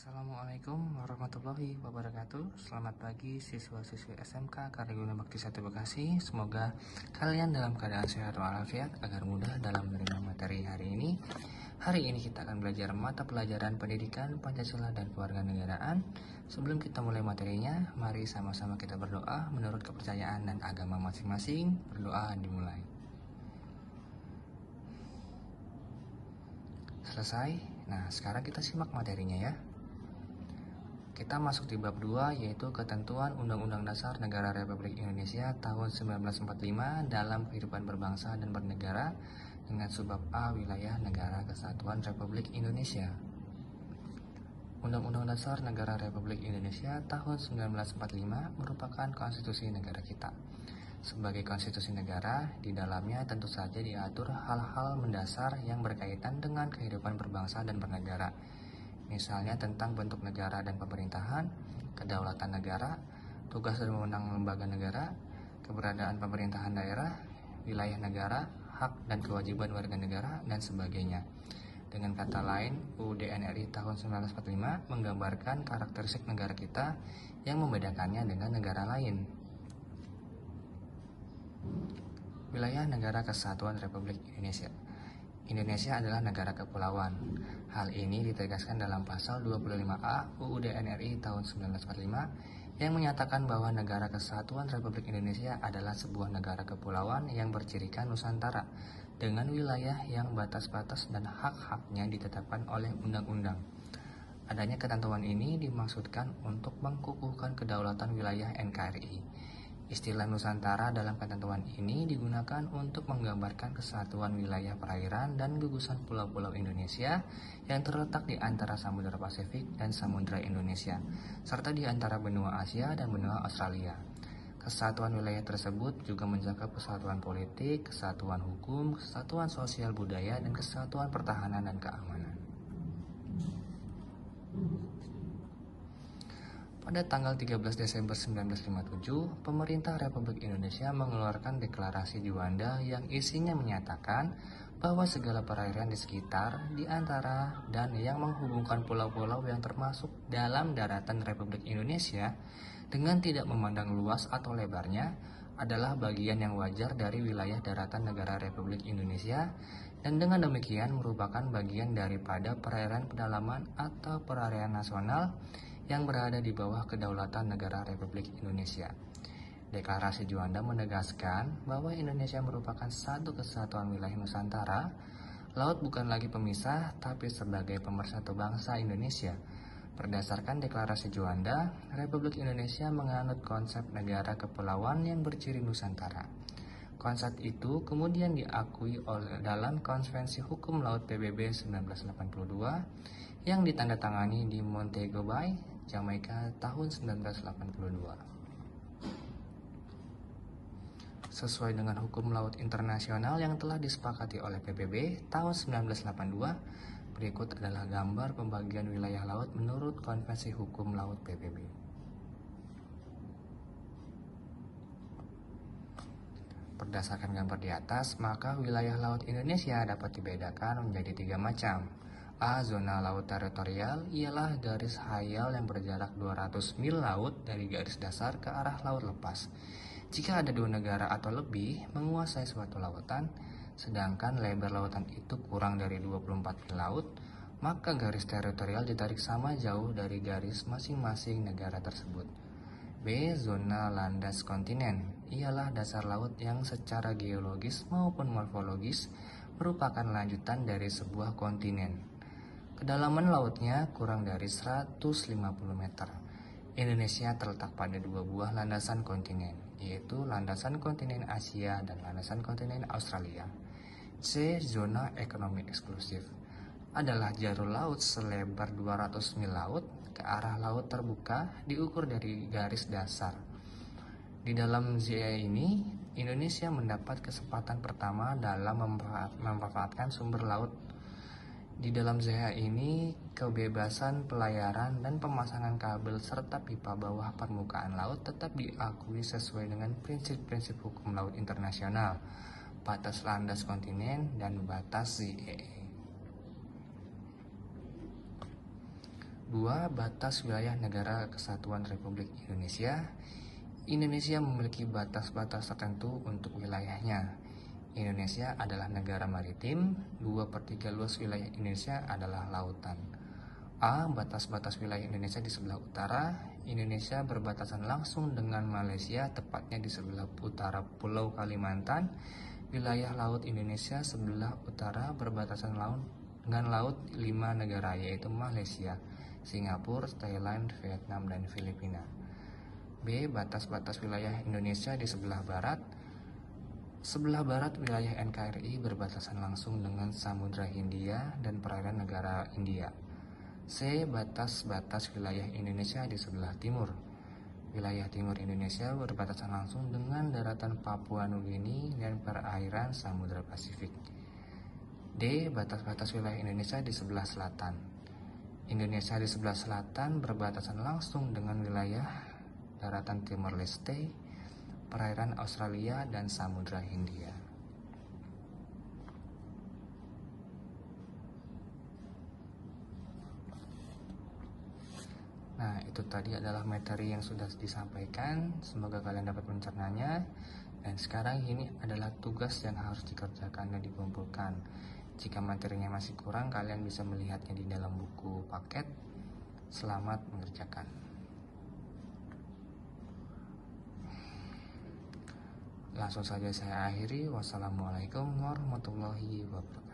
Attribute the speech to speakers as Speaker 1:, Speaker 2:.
Speaker 1: Assalamualaikum warahmatullahi wabarakatuh. Selamat pagi siswa-siswi SMK Karyaguna Bakti 1 Bekasi. Semoga kalian dalam keadaan sehat walafiat agar mudah dalam menerima materi hari ini. Hari ini kita akan belajar mata pelajaran pendidikan Pancasila dan kewarganegaraan. Sebelum kita mulai materinya, mari sama-sama kita berdoa menurut kepercayaan dan agama masing-masing. Berdoa dimulai. Selesai. Nah, sekarang kita simak materinya ya. Kita masuk di bab 2, yaitu ketentuan Undang-Undang Dasar Negara Republik Indonesia tahun 1945 dalam kehidupan berbangsa dan bernegara dengan subbab A, wilayah negara kesatuan Republik Indonesia. Undang-Undang Dasar Negara Republik Indonesia tahun 1945 merupakan konstitusi negara kita. Sebagai konstitusi negara, di dalamnya tentu saja diatur hal-hal mendasar yang berkaitan dengan kehidupan berbangsa dan bernegara. Misalnya tentang bentuk negara dan pemerintahan, kedaulatan negara, tugas dan wewenang lembaga negara, keberadaan pemerintahan daerah, wilayah negara, hak dan kewajiban warga negara, dan sebagainya. Dengan kata lain, UUD NRI tahun 1945 menggambarkan karakteristik negara kita yang membedakannya dengan negara lain. Wilayah Negara Kesatuan Republik Indonesia. Indonesia adalah negara kepulauan. Hal ini ditegaskan dalam pasal 25A UUD NRI tahun 1945 yang menyatakan bahwa negara kesatuan Republik Indonesia adalah sebuah negara kepulauan yang bercirikan Nusantara dengan wilayah yang batas-batas dan hak-haknya ditetapkan oleh undang-undang. Adanya ketentuan ini dimaksudkan untuk mengukuhkan kedaulatan wilayah NKRI. Istilah Nusantara dalam ketentuan ini digunakan untuk menggambarkan kesatuan wilayah perairan dan gugusan pulau-pulau Indonesia yang terletak di antara Samudra Pasifik dan Samudra Indonesia, serta di antara benua Asia dan benua Australia. Kesatuan wilayah tersebut juga menjaga kesatuan politik, kesatuan hukum, kesatuan sosial budaya, dan kesatuan pertahanan dan keamanan. Pada tanggal 13 Desember 1957, pemerintah Republik Indonesia mengeluarkan deklarasi Juanda yang isinya menyatakan bahwa segala perairan di sekitar, di antara, dan yang menghubungkan pulau-pulau yang termasuk dalam daratan Republik Indonesia dengan tidak memandang luas atau lebarnya adalah bagian yang wajar dari wilayah daratan negara Republik Indonesia dan dengan demikian merupakan bagian daripada perairan pedalaman atau perairan nasional yang berada di bawah kedaulatan negara Republik Indonesia. Deklarasi Juanda menegaskan bahwa Indonesia merupakan satu kesatuan wilayah Nusantara. Laut bukan lagi pemisah, tapi sebagai pemersatu bangsa Indonesia. Berdasarkan deklarasi Juanda, Republik Indonesia menganut konsep negara kepulauan yang berciri Nusantara. Konsep itu kemudian diakui dalam Konvensi Hukum Laut PBB 1982 yang ditandatangani di Montego Bay, Jamaika tahun 1982. Sesuai dengan hukum laut internasional yang telah disepakati oleh PBB tahun 1982, berikut adalah gambar pembagian wilayah laut menurut Konvensi Hukum Laut PBB. Berdasarkan gambar di atas, maka wilayah laut Indonesia dapat dibedakan menjadi 3 macam. A. Zona laut teritorial ialah garis hayal yang berjarak 200 mil laut dari garis dasar ke arah laut lepas. Jika ada 2 negara atau lebih menguasai suatu lautan, sedangkan lebar lautan itu kurang dari 24 mil laut, maka garis teritorial ditarik sama jauh dari garis masing-masing negara tersebut. B. Zona landas kontinen ialah dasar laut yang secara geologis maupun morfologis merupakan lanjutan dari sebuah kontinen. Kedalaman lautnya kurang dari 150 meter. Indonesia terletak pada 2 buah landasan kontinen, yaitu landasan kontinen Asia dan landasan kontinen Australia. C. Zona ekonomi eksklusif adalah jalur laut selebar 200 mil laut ke arah laut terbuka diukur dari garis dasar. Di dalam ZEA ini, Indonesia mendapat kesempatan pertama dalam memanfaatkan sumber laut. Di dalam ZEA ini, kebebasan pelayaran dan pemasangan kabel serta pipa bawah permukaan laut tetap diakui sesuai dengan prinsip-prinsip hukum laut internasional, batas landas kontinen, dan batas ZEA. 2. Batas wilayah negara kesatuan Republik Indonesia. Indonesia memiliki batas-batas tertentu untuk wilayahnya. Indonesia adalah negara maritim, 2/3 luas wilayah Indonesia adalah lautan. A. Batas-batas wilayah Indonesia di sebelah utara. Indonesia berbatasan langsung dengan Malaysia, tepatnya di sebelah utara Pulau Kalimantan. Wilayah laut Indonesia sebelah utara berbatasan dengan laut 5 negara, yaitu Malaysia, Singapura, Thailand, Vietnam, dan Filipina. B. Batas-batas wilayah Indonesia di sebelah barat. Sebelah barat wilayah NKRI berbatasan langsung dengan Samudra Hindia dan perairan negara India. C. Batas-batas wilayah Indonesia di sebelah timur. Wilayah timur Indonesia berbatasan langsung dengan daratan Papua Nugini dan perairan Samudra Pasifik. D. Batas-batas wilayah Indonesia di sebelah selatan. Indonesia di sebelah selatan berbatasan langsung dengan wilayah daratan Timor Leste, perairan Australia, dan Samudra Hindia. Nah, itu tadi adalah materi yang sudah disampaikan. Semoga kalian dapat mencernanya. Dan sekarang ini adalah tugas yang harus dikerjakan dan dikumpulkan. Jika materinya masih kurang, kalian bisa melihatnya di dalam buku paket. Selamat mengerjakan. Langsung saja saya akhiri. Wassalamualaikum warahmatullahi wabarakatuh.